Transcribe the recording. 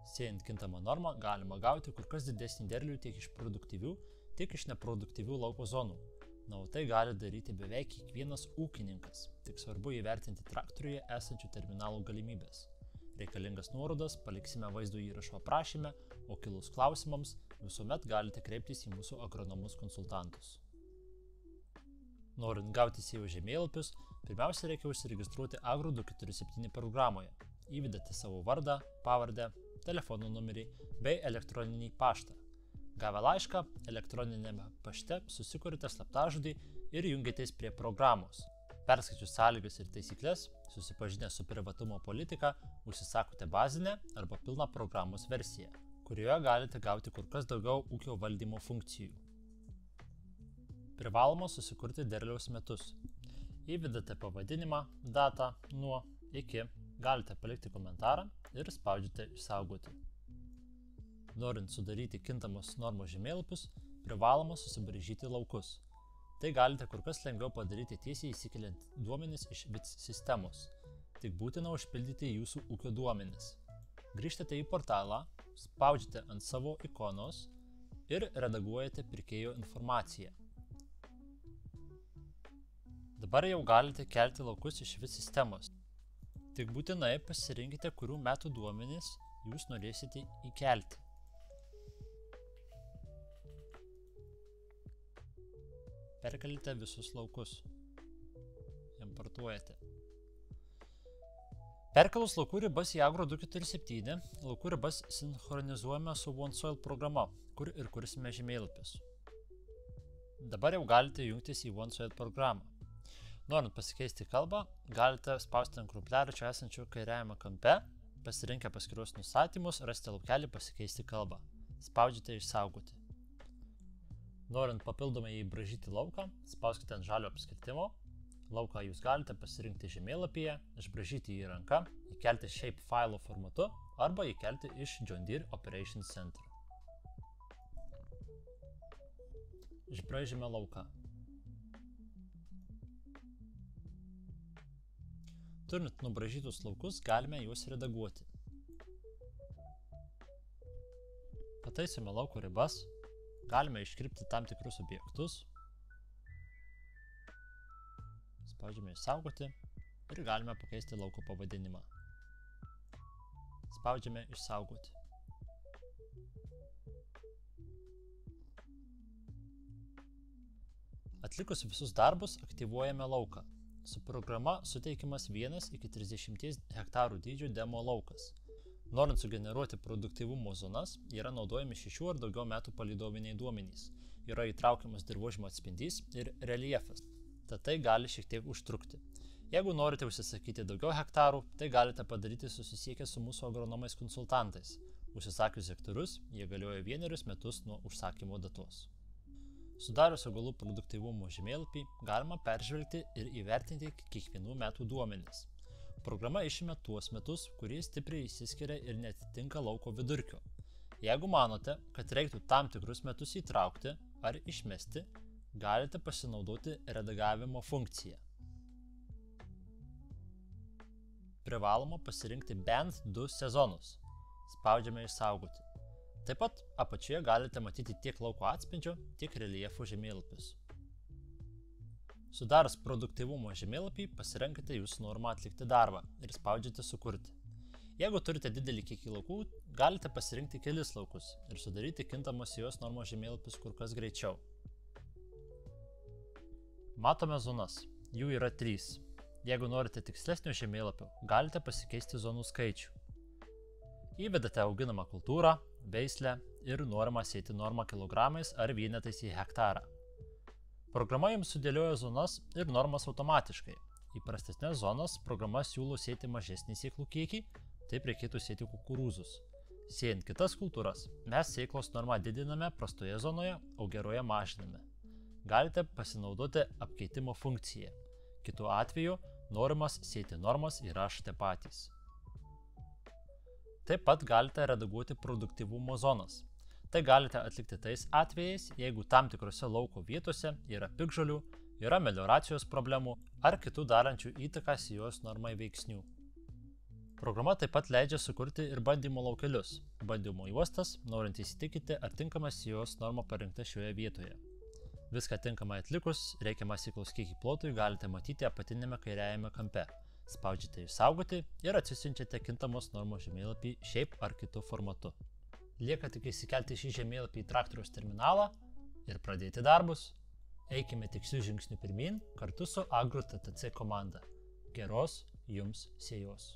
Siejant kintamą normą galima gauti kur kas didesnį derlių tiek iš produktyvių, tiek iš neproduktyvių lauko zonų. Na, o tai gali daryti beveik kiekvienas ūkininkas, tik svarbu įvertinti traktoriuje esančių terminalų galimybės. Reikalingas nuorodas paliksime vaizdo įrašo aprašyme, o kilus klausimams visuomet galite kreiptis į mūsų agronomus konsultantus. Norint gauti SEO žemėlapius, pirmiausia reikia užsiregistruoti Agro 247 programoje. Įvedate savo vardą, pavardę, telefono numerį bei elektroninį paštą. Gavę laišką, elektroninėme pašte susikurite slaptažodį ir jungiatės prie programos. Perskaičius sąlygas ir taisyklės, susipažinę su privatumo politika, užsisakote bazinę arba pilną programos versiją, kurioje galite gauti kur kas daugiau ūkio valdymo funkcijų. Privaloma susikurti derliaus metus. Įvedate pavadinimą, datą, nuo, iki, galite palikti komentarą ir spaudžiate išsaugoti. Norint sudaryti kintamos normos žemėlapius, privaloma susibraižyti laukus. Tai galite kur kas lengviau padaryti tiesiai įsikeliant duomenis iš VITS sistemos. Tik būtina užpildyti jūsų ūkio duomenis. Grįžtate į portalą, spaudžiate ant savo ikonos ir redaguojate pirkėjo informaciją. Dabar jau galite kelti laukus iš VITS sistemos. Tik būtinai pasirinkite, kurių metų duomenis jūs norėsite įkelti. Perkelite visus laukus. Importuojate. Perkelus laukų ribas į Agro 247, laukų ribas sinchronizuojame su OneSoil programa, kur ir kursime žemėlapius. Dabar jau galite jungtis į OneSoil programą. Norint pasikeisti kalbą, galite spausti ant krumpliaračio esančio kairiajame kampe, pasirinkę paskyros nustatymus, rasite laukelį pasikeisti kalbą. Spaudžiate išsaugoti. Norint papildomai įbraižyti lauką, spauskite ant žalio apskritimo. Lauką jūs galite pasirinkti žemėlapyje, išbraižyti jį ranka, įkelti shape failo formatu arba įkelti iš John Deere Operations Center. Išbraižėme lauką. Turint nubraižytus laukus, galime juos redaguoti. Pataisome lauko ribas. Galime iškirpti tam tikrus objektus. Spaudžiame išsaugoti ir galime pakeisti lauko pavadinimą. Spaudžiame išsaugoti. Atlikus visus darbus, aktyvuojame lauką. Su programa suteikiamas 1 iki 30 hektarų dydžio demo laukas. Norint sugeneruoti produktyvumo zonas, yra naudojami 6 ar daugiau metų palydoviniai duomenys. Yra įtraukiamas dirvožemio atspindys ir reljefas. Tad tai gali šiek tiek užtrukti. Jeigu norite užsisakyti daugiau hektarų, tai galite padaryti susisiekę su mūsų agronomais konsultantais. Užsisakius hektarus, jie galioja 1 metus nuo užsakymo datos. Sudarius augalų produktyvumo žemėlapį, galima peržvelgti ir įvertinti kiekvienų metų duomenis. Programa išėmė tuos metus, kurie stipriai išsiskiria ir neatitinka lauko vidurkio. Jeigu manote, kad reiktų tam tikrus metus įtraukti ar išmesti, galite pasinaudoti redagavimo funkciją. Privaloma pasirinkti bent 2 sezonus. Spaudžiame išsaugoti. Taip pat apačioje galite matyti tiek lauko atspindžio, tiek reljefo žemėlapius. Sudarus produktyvumo žemėlapį, pasirenkate jūsų norimą atlikti darbą ir spaudžiate sukurti. Jeigu turite didelį kiekį laukų, galite pasirinkti kelis laukus ir sudaryti kintamos jos normos žemėlapius kur kas greičiau. Matome zonas. Jų yra 3. Jeigu norite tikslesnio žemėlapio, galite pasikeisti zonų skaičių. Įvedate auginamą kultūrą, veislę ir norimą sėti normą kilogramais ar vienetais į hektarą. Programa jums sudėlioja zonas ir normas automatiškai. Įprastesnės zonas programa siūlo sėti mažesnį sėklų kiekį, taip reikėtų sėti kukurūzus. Sėjant kitas kultūras, mes sėklos normą didiname prastoje zonoje, o geroje mažiname. Galite pasinaudoti apkeitimo funkciją. Kitu atveju, norimas sėti normas įrašote patys. Taip pat galite redaguoti produktyvumo zonas. Tai galite atlikti tais atvejais, jeigu tam tikrose lauko vietose yra piktžolių, yra melioracijos problemų ar kitų darančių įtaką sėjos normai veiksnių. Programa taip pat leidžia sukurti ir bandymo laukelius, bandymo juostas, norint įsitikinti, ar tinkamas jos norma parinkta šioje vietoje. Viską tinkamai atlikus, reikiamą sėklos kiekį plotui galite matyti apatinėme kairiajame kampe. Spaudžiate išsaugoti ir atsisiunčiate kintamos normos žemėlapį šiaip ar kitu formatu. Lieka tik įsikelti šį žemėlapį į traktoriaus terminalą ir pradėti darbus. Eikime tikslių žingsnių pirmyn kartu su AgroTTC komanda. Geros jums sėjos.